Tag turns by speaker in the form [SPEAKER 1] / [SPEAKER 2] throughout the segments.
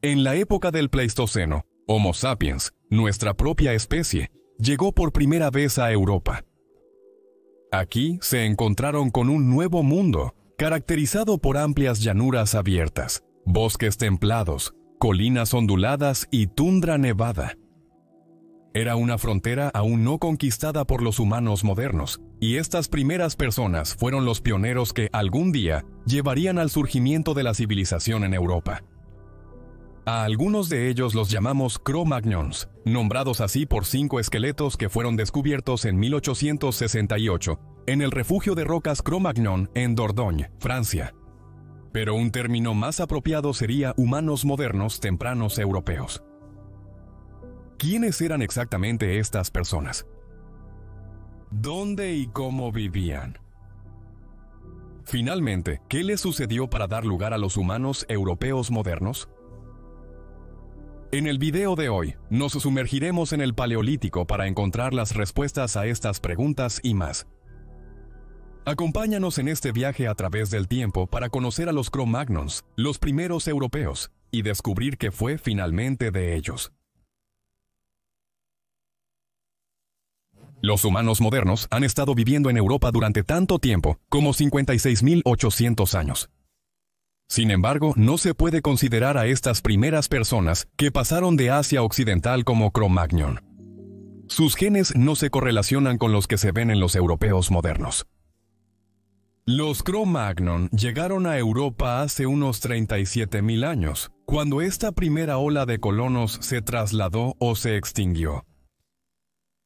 [SPEAKER 1] En la época del Pleistoceno, Homo sapiens, nuestra propia especie, llegó por primera vez a Europa. Aquí se encontraron con un nuevo mundo, caracterizado por amplias llanuras abiertas, bosques templados, colinas onduladas y tundra nevada. Era una frontera aún no conquistada por los humanos modernos, y estas primeras personas fueron los pioneros que algún día llevarían al surgimiento de la civilización en Europa. A algunos de ellos los llamamos Cro-Magnons, nombrados así por 5 esqueletos que fueron descubiertos en 1868 en el refugio de rocas Cro-Magnon en Dordogne, Francia. Pero un término más apropiado sería humanos modernos tempranos europeos. ¿Quiénes eran exactamente estas personas? ¿Dónde y cómo vivían? Finalmente, ¿qué les sucedió para dar lugar a los humanos europeos modernos? En el video de hoy, nos sumergiremos en el Paleolítico para encontrar las respuestas a estas preguntas y más. Acompáñanos en este viaje a través del tiempo para conocer a los Cro-Magnons, los primeros europeos, y descubrir qué fue finalmente de ellos. Los humanos modernos han estado viviendo en Europa durante tanto tiempo como 56.800 años. Sin embargo, no se puede considerar a estas primeras personas que pasaron de Asia Occidental como Cro-Magnon. Sus genes no se correlacionan con los que se ven en los europeos modernos. Los Cro-Magnon llegaron a Europa hace unos 37.000 años, cuando esta primera ola de colonos se trasladó o se extinguió.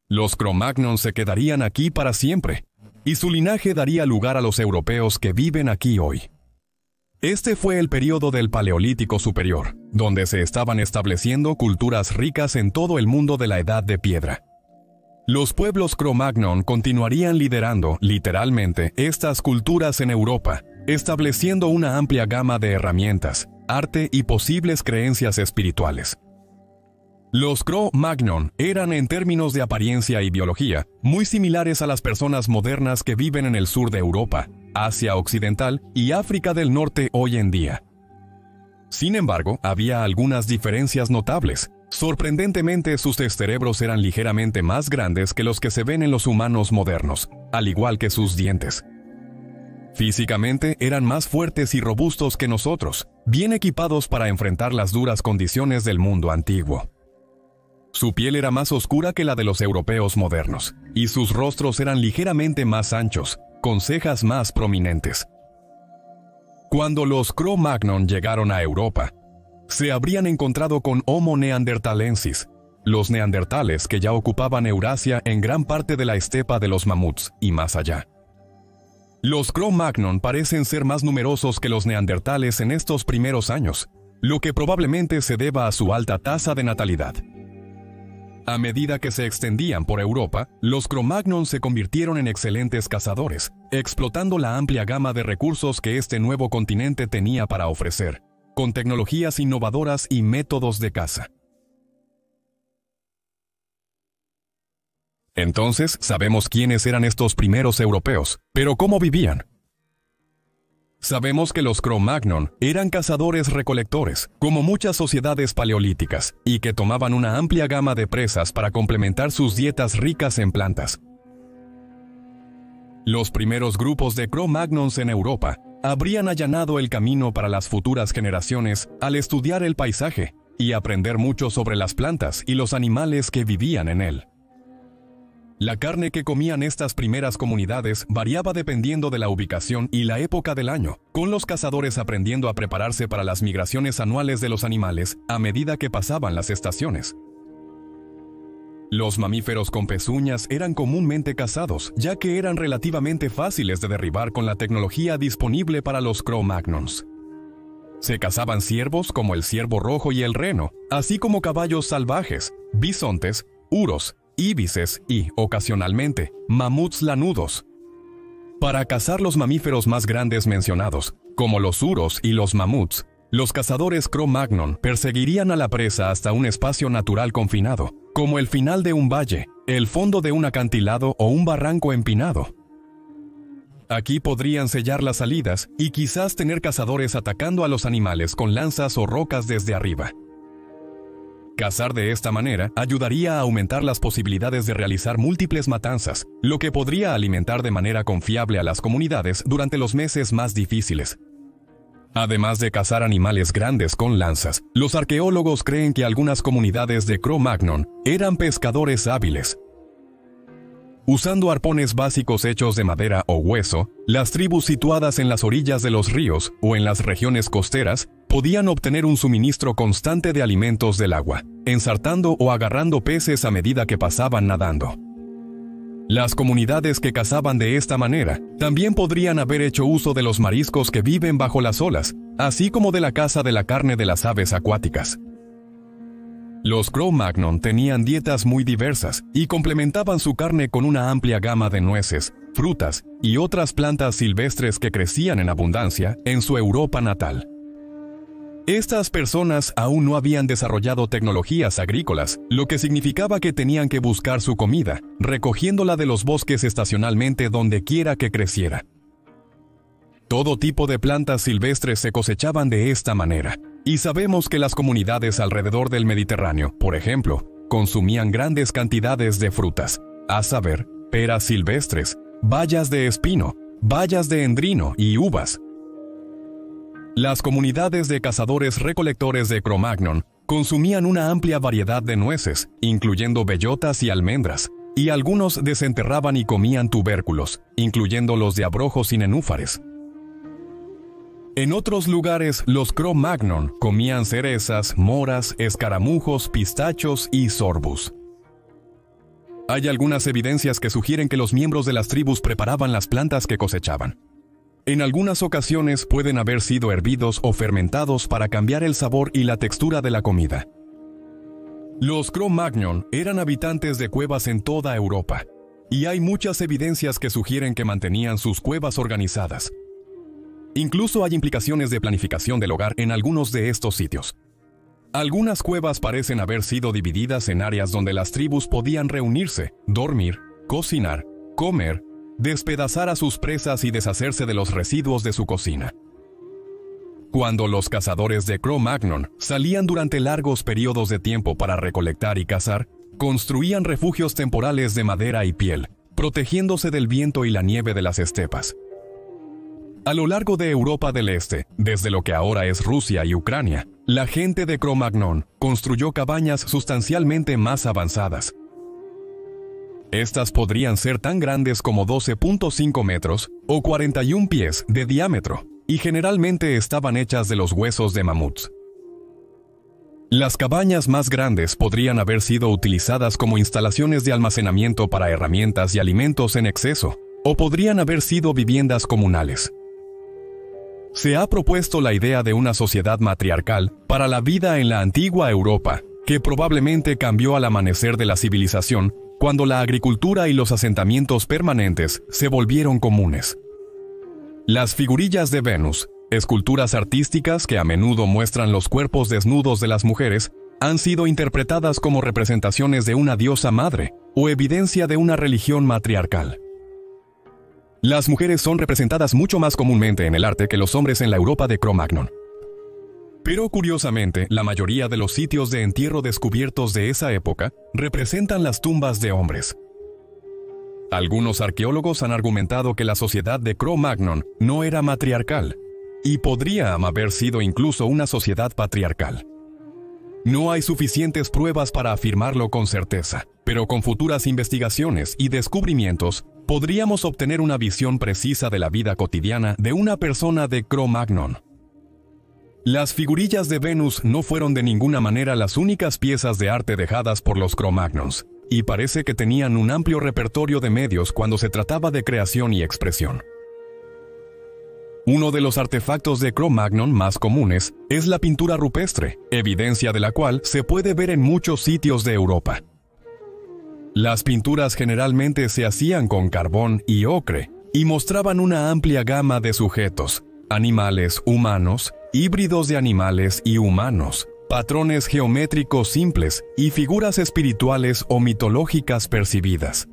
[SPEAKER 1] Los Cro-Magnon se quedarían aquí para siempre, y su linaje daría lugar a los europeos que viven aquí hoy. Este fue el período del Paleolítico Superior, donde se estaban estableciendo culturas ricas en todo el mundo de la Edad de Piedra. Los pueblos Cro-Magnon continuarían liderando, literalmente, estas culturas en Europa, estableciendo una amplia gama de herramientas, arte y posibles creencias espirituales. Los Cro-Magnon eran, en términos de apariencia y biología, muy similares a las personas modernas que viven en el sur de Europa, Asia Occidental y África del Norte hoy en día. Sin embargo, había algunas diferencias notables. Sorprendentemente, sus cerebros eran ligeramente más grandes que los que se ven en los humanos modernos, al igual que sus dientes. Físicamente, eran más fuertes y robustos que nosotros, bien equipados para enfrentar las duras condiciones del mundo antiguo. Su piel era más oscura que la de los europeos modernos, y sus rostros eran ligeramente más anchos, con cejas más prominentes. Cuando los Cro-Magnon llegaron a Europa, se habrían encontrado con Homo neanderthalensis, los neandertales que ya ocupaban Eurasia en gran parte de la estepa de los mamuts y más allá. Los Cro-Magnon parecen ser más numerosos que los neandertales en estos primeros años, lo que probablemente se deba a su alta tasa de natalidad. A medida que se extendían por Europa, los Cro-Magnon se convirtieron en excelentes cazadores, explotando la amplia gama de recursos que este nuevo continente tenía para ofrecer, con tecnologías innovadoras y métodos de caza. Entonces, sabemos quiénes eran estos primeros europeos, pero ¿cómo vivían? Sabemos que los Cro-Magnon eran cazadores-recolectores, como muchas sociedades paleolíticas, y que tomaban una amplia gama de presas para complementar sus dietas ricas en plantas. Los primeros grupos de Cro-Magnons en Europa habrían allanado el camino para las futuras generaciones al estudiar el paisaje y aprender mucho sobre las plantas y los animales que vivían en él. La carne que comían estas primeras comunidades variaba dependiendo de la ubicación y la época del año, con los cazadores aprendiendo a prepararse para las migraciones anuales de los animales a medida que pasaban las estaciones. Los mamíferos con pezuñas eran comúnmente cazados, ya que eran relativamente fáciles de derribar con la tecnología disponible para los Cro-Magnons. Se cazaban ciervos como el ciervo rojo y el reno, así como caballos salvajes, bisontes, uros, íbices y, ocasionalmente, mamuts lanudos. Para cazar los mamíferos más grandes mencionados, como los uros y los mamuts, los cazadores Cro-Magnon perseguirían a la presa hasta un espacio natural confinado, como el final de un valle, el fondo de un acantilado o un barranco empinado. Aquí podrían sellar las salidas y quizás tener cazadores atacando a los animales con lanzas o rocas desde arriba, Cazar de esta manera ayudaría a aumentar las posibilidades de realizar múltiples matanzas, lo que podría alimentar de manera confiable a las comunidades durante los meses más difíciles. Además de cazar animales grandes con lanzas, los arqueólogos creen que algunas comunidades de Cro-Magnon eran pescadores hábiles. Usando arpones básicos hechos de madera o hueso, las tribus situadas en las orillas de los ríos o en las regiones costeras podían obtener un suministro constante de alimentos del agua, ensartando o agarrando peces a medida que pasaban nadando. Las comunidades que cazaban de esta manera también podrían haber hecho uso de los mariscos que viven bajo las olas, así como de la caza de la carne de las aves acuáticas. Los Cro-Magnon tenían dietas muy diversas y complementaban su carne con una amplia gama de nueces, frutas y otras plantas silvestres que crecían en abundancia en su Europa natal. Estas personas aún no habían desarrollado tecnologías agrícolas, lo que significaba que tenían que buscar su comida, recogiéndola de los bosques estacionalmente donde quiera que creciera. Todo tipo de plantas silvestres se cosechaban de esta manera, y sabemos que las comunidades alrededor del Mediterráneo, por ejemplo, consumían grandes cantidades de frutas, a saber, peras silvestres, bayas de espino, bayas de endrino y uvas. Las comunidades de cazadores-recolectores de Cro-Magnon consumían una amplia variedad de nueces, incluyendo bellotas y almendras, y algunos desenterraban y comían tubérculos, incluyendo los de abrojos y nenúfares. En otros lugares, los Cro-Magnon comían cerezas, moras, escaramujos, pistachos y sorbus. Hay algunas evidencias que sugieren que los miembros de las tribus preparaban las plantas que cosechaban. En algunas ocasiones pueden haber sido hervidos o fermentados para cambiar el sabor y la textura de la comida. Los Cro-Magnon eran habitantes de cuevas en toda Europa, y hay muchas evidencias que sugieren que mantenían sus cuevas organizadas. Incluso hay implicaciones de planificación del hogar en algunos de estos sitios. Algunas cuevas parecen haber sido divididas en áreas donde las tribus podían reunirse, dormir, cocinar, comer, despedazar a sus presas y deshacerse de los residuos de su cocina. Cuando los cazadores de Cro-Magnon salían durante largos periodos de tiempo para recolectar y cazar, construían refugios temporales de madera y piel, protegiéndose del viento y la nieve de las estepas. A lo largo de Europa del Este, desde lo que ahora es Rusia y Ucrania, la gente de Cro-Magnon construyó cabañas sustancialmente más avanzadas. Estas podrían ser tan grandes como 12.5 metros o 41 pies de diámetro, y generalmente estaban hechas de los huesos de mamuts. Las cabañas más grandes podrían haber sido utilizadas como instalaciones de almacenamiento para herramientas y alimentos en exceso, o podrían haber sido viviendas comunales. Se ha propuesto la idea de una sociedad matriarcal para la vida en la antigua Europa, que probablemente cambió al amanecer de la civilización cuando la agricultura y los asentamientos permanentes se volvieron comunes. Las figurillas de Venus, esculturas artísticas que a menudo muestran los cuerpos desnudos de las mujeres, han sido interpretadas como representaciones de una diosa madre o evidencia de una religión matriarcal. Las mujeres son representadas mucho más comúnmente en el arte que los hombres en la Europa de Cro-Magnon. Pero curiosamente, la mayoría de los sitios de entierro descubiertos de esa época representan las tumbas de hombres. Algunos arqueólogos han argumentado que la sociedad de Cro-Magnon no era matriarcal, y podría haber sido incluso una sociedad patriarcal. No hay suficientes pruebas para afirmarlo con certeza, pero con futuras investigaciones y descubrimientos podríamos obtener una visión precisa de la vida cotidiana de una persona de Cro-Magnon. Las figurillas de Venus no fueron de ninguna manera las únicas piezas de arte dejadas por los Cro-Magnons, y parece que tenían un amplio repertorio de medios cuando se trataba de creación y expresión. Uno de los artefactos de Cro-Magnon más comunes es la pintura rupestre, evidencia de la cual se puede ver en muchos sitios de Europa. Las pinturas generalmente se hacían con carbón y ocre, y mostraban una amplia gama de sujetos, animales, humanos, híbridos de animales y humanos, patrones geométricos simples y figuras espirituales o mitológicas percibidas.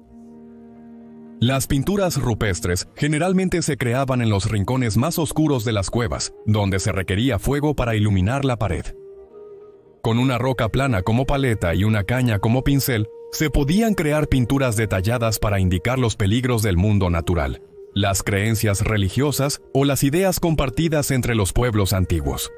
[SPEAKER 1] Las pinturas rupestres generalmente se creaban en los rincones más oscuros de las cuevas, donde se requería fuego para iluminar la pared. Con una roca plana como paleta y una caña como pincel, se podían crear pinturas detalladas para indicar los peligros del mundo natural, las creencias religiosas o las ideas compartidas entre los pueblos antiguos.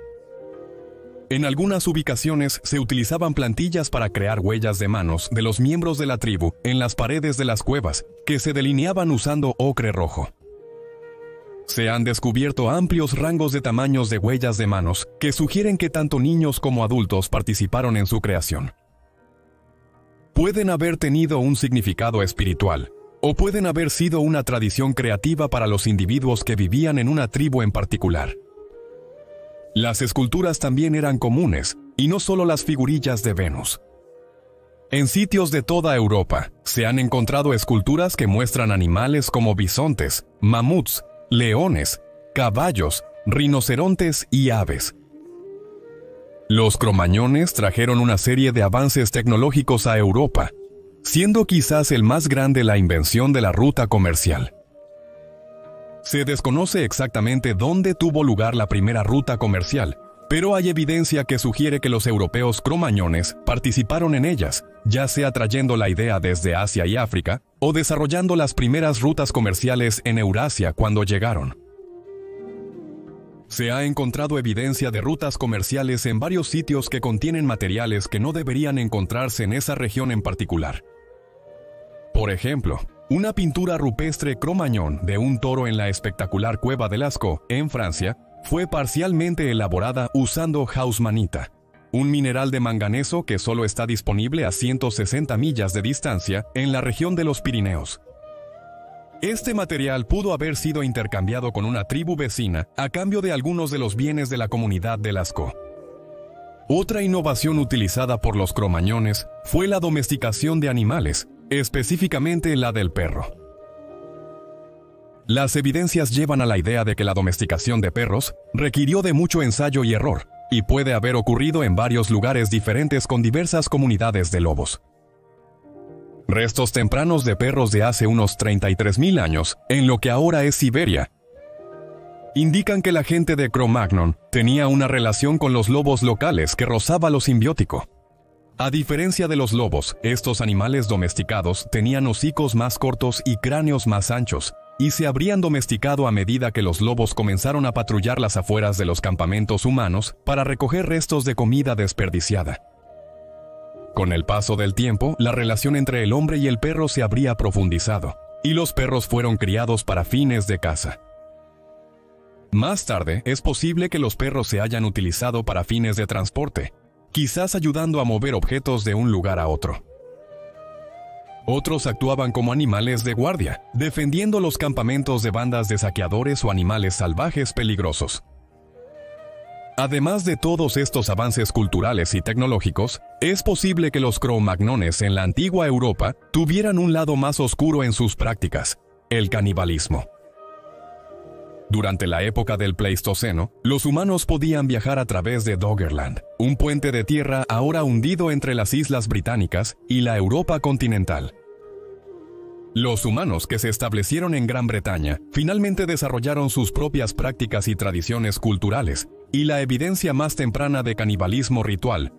[SPEAKER 1] En algunas ubicaciones se utilizaban plantillas para crear huellas de manos de los miembros de la tribu en las paredes de las cuevas, que se delineaban usando ocre rojo. Se han descubierto amplios rangos de tamaños de huellas de manos que sugieren que tanto niños como adultos participaron en su creación. Pueden haber tenido un significado espiritual, o pueden haber sido una tradición creativa para los individuos que vivían en una tribu en particular. Las esculturas también eran comunes, y no solo las figurillas de Venus. En sitios de toda Europa, se han encontrado esculturas que muestran animales como bisontes, mamuts, leones, caballos, rinocerontes y aves. Los cromañones trajeron una serie de avances tecnológicos a Europa, siendo quizás el más grande la invención de la ruta comercial. Se desconoce exactamente dónde tuvo lugar la primera ruta comercial, pero hay evidencia que sugiere que los europeos cromañones participaron en ellas, ya sea trayendo la idea desde Asia y África, o desarrollando las primeras rutas comerciales en Eurasia cuando llegaron. Se ha encontrado evidencia de rutas comerciales en varios sitios que contienen materiales que no deberían encontrarse en esa región en particular. Por ejemplo, una pintura rupestre cromañón de un toro en la espectacular cueva de Lascaux, en Francia, fue parcialmente elaborada usando hausmanita, un mineral de manganeso que solo está disponible a 160 millas de distancia en la región de los Pirineos. Este material pudo haber sido intercambiado con una tribu vecina a cambio de algunos de los bienes de la comunidad de Lascaux. Otra innovación utilizada por los cromañones fue la domesticación de animales, específicamente la del perro. Las evidencias llevan a la idea de que la domesticación de perros requirió de mucho ensayo y error, y puede haber ocurrido en varios lugares diferentes con diversas comunidades de lobos. Restos tempranos de perros de hace unos 33.000 años, en lo que ahora es Siberia, indican que la gente de Cro-Magnon tenía una relación con los lobos locales que rozaba lo simbiótico. A diferencia de los lobos, estos animales domesticados tenían hocicos más cortos y cráneos más anchos, y se habrían domesticado a medida que los lobos comenzaron a patrullar las afueras de los campamentos humanos para recoger restos de comida desperdiciada. Con el paso del tiempo, la relación entre el hombre y el perro se habría profundizado, y los perros fueron criados para fines de caza. Más tarde, es posible que los perros se hayan utilizado para fines de transporte, quizás ayudando a mover objetos de un lugar a otro. Otros actuaban como animales de guardia, defendiendo los campamentos de bandas de saqueadores o animales salvajes peligrosos. Además de todos estos avances culturales y tecnológicos, es posible que los Cro-Magnones en la antigua Europa tuvieran un lado más oscuro en sus prácticas, el canibalismo. Durante la época del Pleistoceno, los humanos podían viajar a través de Doggerland, un puente de tierra ahora hundido entre las islas británicas y la Europa continental. Los humanos que se establecieron en Gran Bretaña finalmente desarrollaron sus propias prácticas y tradiciones culturales, y la evidencia más temprana de canibalismo ritual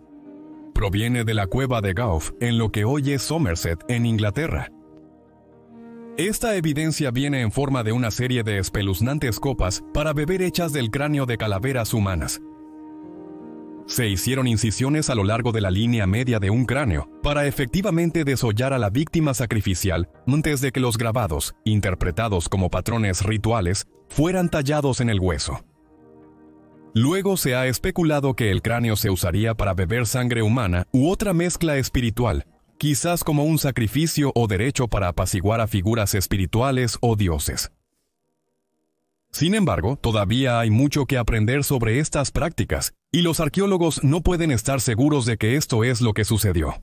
[SPEAKER 1] proviene de la cueva de Gauff en lo que hoy es Somerset, en Inglaterra. Esta evidencia viene en forma de una serie de espeluznantes copas para beber hechas del cráneo de calaveras humanas. Se hicieron incisiones a lo largo de la línea media de un cráneo para efectivamente desollar a la víctima sacrificial antes de que los grabados, interpretados como patrones rituales, fueran tallados en el hueso. Luego se ha especulado que el cráneo se usaría para beber sangre humana u otra mezcla espiritual, quizás como un sacrificio o derecho para apaciguar a figuras espirituales o dioses. Sin embargo, todavía hay mucho que aprender sobre estas prácticas, y los arqueólogos no pueden estar seguros de que esto es lo que sucedió.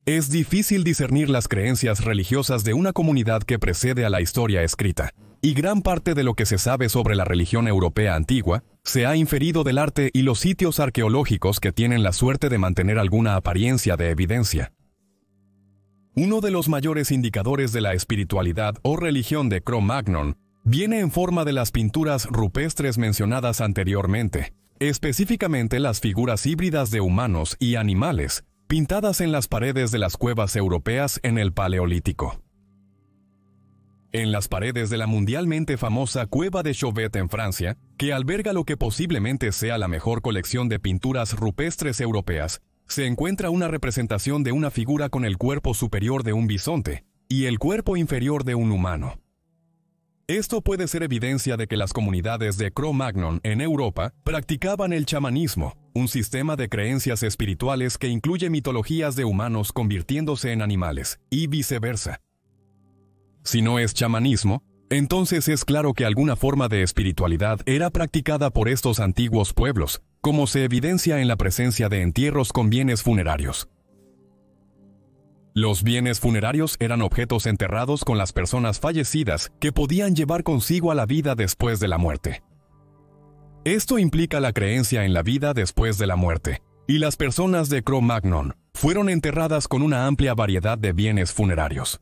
[SPEAKER 1] Es difícil discernir las creencias religiosas de una comunidad que precede a la historia escrita, y gran parte de lo que se sabe sobre la religión europea antigua se ha inferido del arte y los sitios arqueológicos que tienen la suerte de mantener alguna apariencia de evidencia. Uno de los mayores indicadores de la espiritualidad o religión de Cro-Magnon viene en forma de las pinturas rupestres mencionadas anteriormente, específicamente las figuras híbridas de humanos y animales, pintadas en las paredes de las cuevas europeas en el Paleolítico. En las paredes de la mundialmente famosa Cueva de Chauvet en Francia, que alberga lo que posiblemente sea la mejor colección de pinturas rupestres europeas, se encuentra una representación de una figura con el cuerpo superior de un bisonte y el cuerpo inferior de un humano. Esto puede ser evidencia de que las comunidades de Cro-Magnon en Europa practicaban el chamanismo, un sistema de creencias espirituales que incluye mitologías de humanos convirtiéndose en animales, y viceversa. Si no es chamanismo, entonces es claro que alguna forma de espiritualidad era practicada por estos antiguos pueblos, como se evidencia en la presencia de entierros con bienes funerarios. Los bienes funerarios eran objetos enterrados con las personas fallecidas que podían llevar consigo a la vida después de la muerte. Esto implica la creencia en la vida después de la muerte, y las personas de Cro-Magnon fueron enterradas con una amplia variedad de bienes funerarios.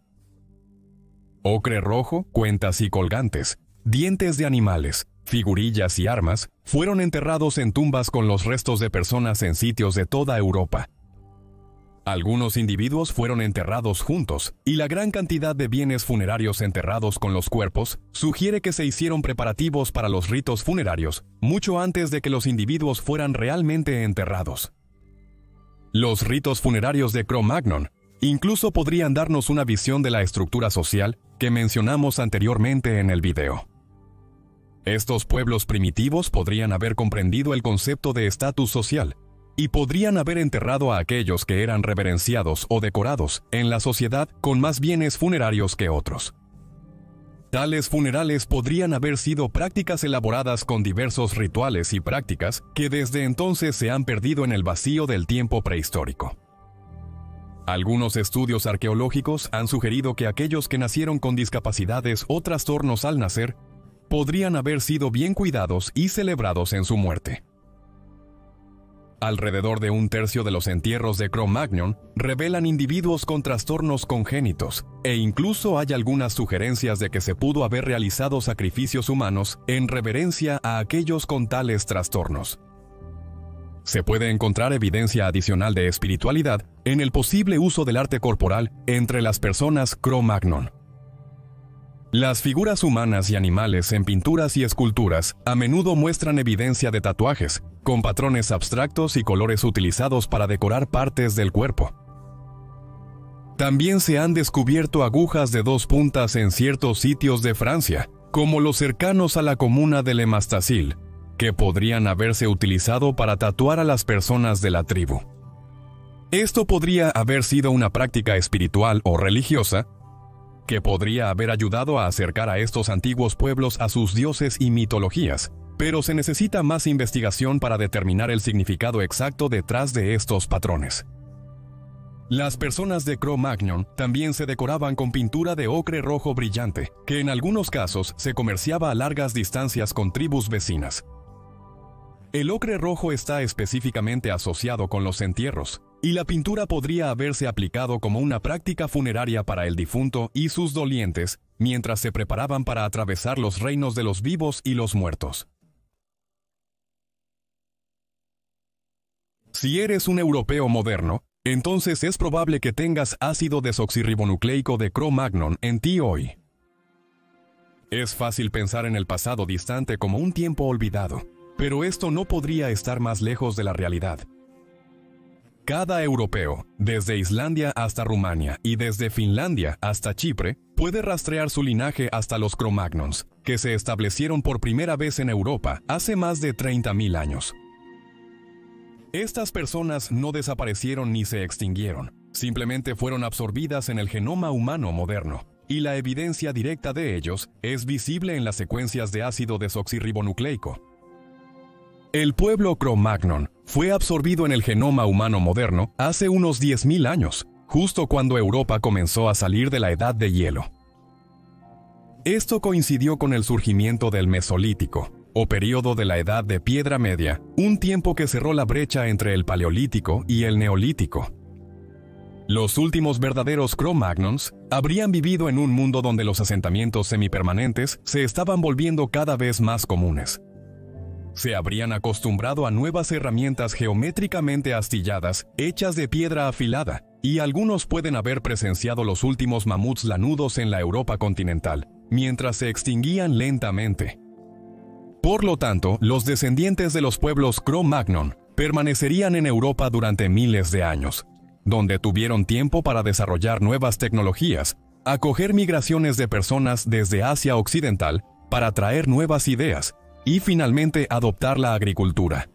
[SPEAKER 1] Ocre rojo, cuentas y colgantes, dientes de animales, figurillas y armas fueron enterrados en tumbas con los restos de personas en sitios de toda Europa. Algunos individuos fueron enterrados juntos, y la gran cantidad de bienes funerarios enterrados con los cuerpos sugiere que se hicieron preparativos para los ritos funerarios mucho antes de que los individuos fueran realmente enterrados. Los ritos funerarios de Cro-Magnon incluso podrían darnos una visión de la estructura social que mencionamos anteriormente en el video. Estos pueblos primitivos podrían haber comprendido el concepto de estatus social y podrían haber enterrado a aquellos que eran reverenciados o decorados en la sociedad con más bienes funerarios que otros. Tales funerales podrían haber sido prácticas elaboradas con diversos rituales y prácticas que desde entonces se han perdido en el vacío del tiempo prehistórico. Algunos estudios arqueológicos han sugerido que aquellos que nacieron con discapacidades o trastornos al nacer podrían haber sido bien cuidados y celebrados en su muerte. Alrededor de un tercio de los entierros de Cro-Magnon revelan individuos con trastornos congénitos, e incluso hay algunas sugerencias de que se pudo haber realizado sacrificios humanos en reverencia a aquellos con tales trastornos. Se puede encontrar evidencia adicional de espiritualidad en el posible uso del arte corporal entre las personas Cro-Magnon. Las figuras humanas y animales en pinturas y esculturas a menudo muestran evidencia de tatuajes, con patrones abstractos y colores utilizados para decorar partes del cuerpo. También se han descubierto agujas de 2 puntas en ciertos sitios de Francia, como los cercanos a la comuna de Le Mastacil, que podrían haberse utilizado para tatuar a las personas de la tribu. Esto podría haber sido una práctica espiritual o religiosa que podría haber ayudado a acercar a estos antiguos pueblos a sus dioses y mitologías, pero se necesita más investigación para determinar el significado exacto detrás de estos patrones. Las personas de Cro-Magnon también se decoraban con pintura de ocre rojo brillante, que en algunos casos se comerciaba a largas distancias con tribus vecinas. El ocre rojo está específicamente asociado con los entierros, y la pintura podría haberse aplicado como una práctica funeraria para el difunto y sus dolientes, mientras se preparaban para atravesar los reinos de los vivos y los muertos. Si eres un europeo moderno, entonces es probable que tengas ácido desoxirribonucleico de Cro-Magnon en ti hoy. Es fácil pensar en el pasado distante como un tiempo olvidado, pero esto no podría estar más lejos de la realidad. Cada europeo, desde Islandia hasta Rumania y desde Finlandia hasta Chipre, puede rastrear su linaje hasta los Cro-Magnons, que se establecieron por primera vez en Europa hace más de 30.000 años. Estas personas no desaparecieron ni se extinguieron, simplemente fueron absorbidas en el genoma humano moderno, y la evidencia directa de ellos es visible en las secuencias de ácido desoxirribonucleico. El pueblo Cro-Magnon fue absorbido en el genoma humano moderno hace unos 10.000 años, justo cuando Europa comenzó a salir de la edad de hielo. Esto coincidió con el surgimiento del Mesolítico, o período de la Edad de Piedra Media, un tiempo que cerró la brecha entre el Paleolítico y el Neolítico. Los últimos verdaderos Cro-Magnons habrían vivido en un mundo donde los asentamientos semipermanentes se estaban volviendo cada vez más comunes. Se habrían acostumbrado a nuevas herramientas geométricamente astilladas, hechas de piedra afilada, y algunos pueden haber presenciado los últimos mamuts lanudos en la Europa continental, mientras se extinguían lentamente. Por lo tanto, los descendientes de los pueblos Cro-Magnon permanecerían en Europa durante miles de años, donde tuvieron tiempo para desarrollar nuevas tecnologías, acoger migraciones de personas desde Asia Occidental para traer nuevas ideas, y finalmente adoptar la agricultura.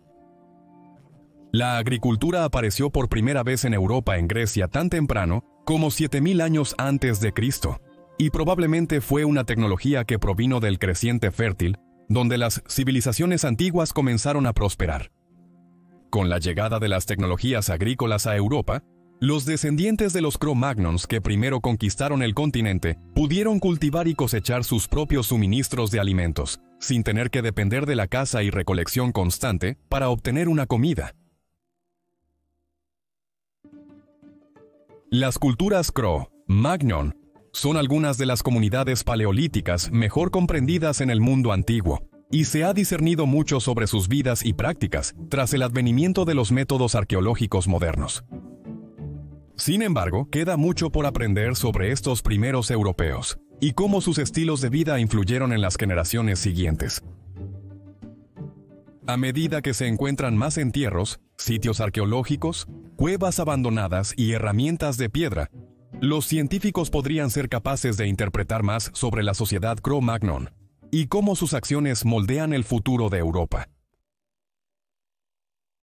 [SPEAKER 1] La agricultura apareció por primera vez en Europa en Grecia tan temprano como 7000 años antes de Cristo, y probablemente fue una tecnología que provino del creciente fértil, donde las civilizaciones antiguas comenzaron a prosperar. Con la llegada de las tecnologías agrícolas a Europa, los descendientes de los Cro-Magnons que primero conquistaron el continente pudieron cultivar y cosechar sus propios suministros de alimentos, sin tener que depender de la caza y recolección constante para obtener una comida. Las culturas Cro-Magnon son algunas de las comunidades paleolíticas mejor comprendidas en el mundo antiguo, y se ha discernido mucho sobre sus vidas y prácticas tras el advenimiento de los métodos arqueológicos modernos. Sin embargo, queda mucho por aprender sobre estos primeros europeos y cómo sus estilos de vida influyeron en las generaciones siguientes. A medida que se encuentran más entierros, sitios arqueológicos, cuevas abandonadas y herramientas de piedra, los científicos podrían ser capaces de interpretar más sobre la sociedad Cro-Magnon y cómo sus acciones moldean el futuro de Europa.